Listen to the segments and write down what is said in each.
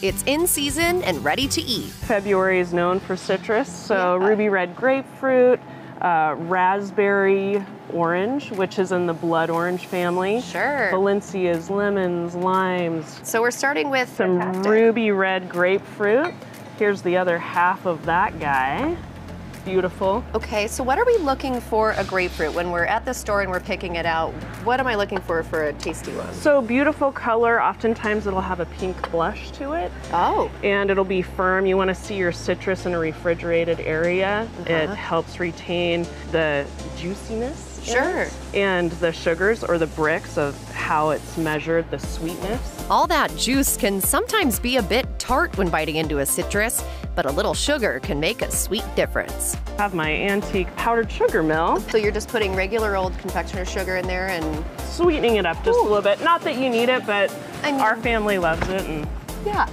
It's in season and ready to eat. February is known for citrus, so ruby red grapefruit, raspberry orange, which is in the blood orange family. Sure. Valencias, lemons, limes. So we're starting with some ruby red grapefruit. Here's the other half of that guy. Beautiful. Okay, so what are we looking for a grapefruit when we're at the store and we're picking it out? What am I looking for a tasty one? So beautiful color. Oftentimes it'll have a pink blush to it. Oh. And it'll be firm. You want to see your citrus in a refrigerated area. It helps retain the juiciness. Sure. And the sugars or the bricks of how it's measured, the sweetness. All that juice can sometimes be a bit tart when biting into a citrus, but a little sugar can make a sweet difference. I have my antique powdered sugar mill. So you're just putting regular old confectioner sugar in there and sweetening it up just a little bit. Not that you need it, but our family loves it and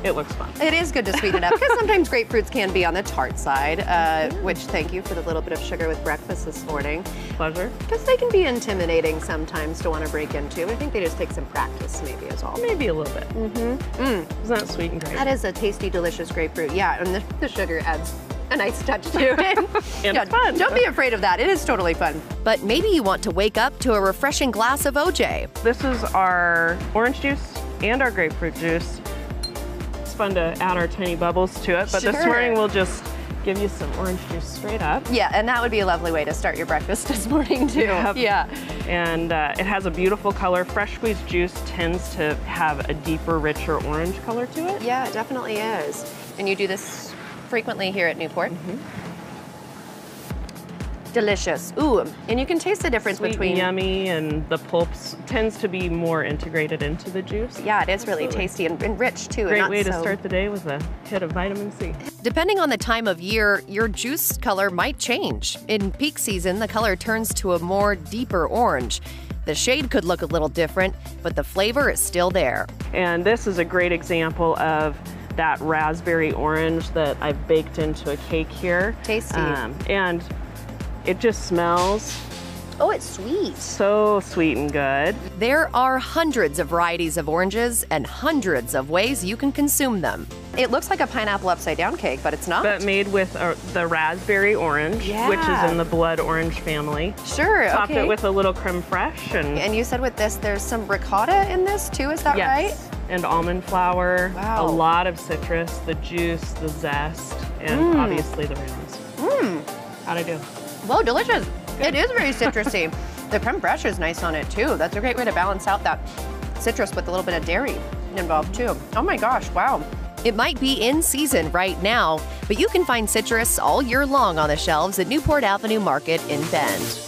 it looks fun. It is good to sweeten it up because sometimes grapefruits can be on the tart side, which thank you for the little bit of sugar with breakfast this morning. Pleasure. Because they can be intimidating sometimes to want to break into. I think they just take some practice maybe as well. Maybe a little bit. Isn't that sweet and great? That is a tasty, delicious grapefruit. Yeah, and the sugar adds a nice touch to it. And it's fun. Don't be afraid of that. It is totally fun. But maybe you want to wake up to a refreshing glass of OJ. This is our orange juice and our grapefruit juice. It's fun to add our tiny bubbles to it, but this morning we'll just give you some orange juice straight up. Yeah, and that would be a lovely way to start your breakfast this morning too. Yep. Yeah. And it has a beautiful color. Fresh squeezed juice tends to have a deeper, richer orange color to it. Yeah, it definitely is. And you do this frequently here at Newport. Delicious. Ooh, and you can taste the difference Sweet between and yummy, and the pulps tends to be more integrated into the juice. Yeah, it is really tasty and rich too. Great way to start the day with a hit of vitamin C. Depending on the time of year, your juice color might change. In peak season, the color turns to a more deeper orange. The shade could look a little different, but the flavor is still there. And this is a great example of that raspberry orange that I've baked into a cake here. Tasty. And it just smells oh, it's sweet. So sweet and good. There are hundreds of varieties of oranges and hundreds of ways you can consume them. It looks like a pineapple upside down cake, but it's not. But made with the raspberry orange, which is in the blood orange family. Sure, Topped it with a little creme fraiche. And you said with this, there's some ricotta in this too, is that right? And almond flour, wow. A lot of citrus, the juice, the zest, and obviously the rounds. How'd I do? Whoa, delicious. It is very citrusy. The creme fraiche is nice on it too. That's a great way to balance out that citrus with a little bit of dairy involved too. Oh my gosh, wow. It might be in season right now, but you can find citrus all year long on the shelves at Newport Avenue Market in Bend.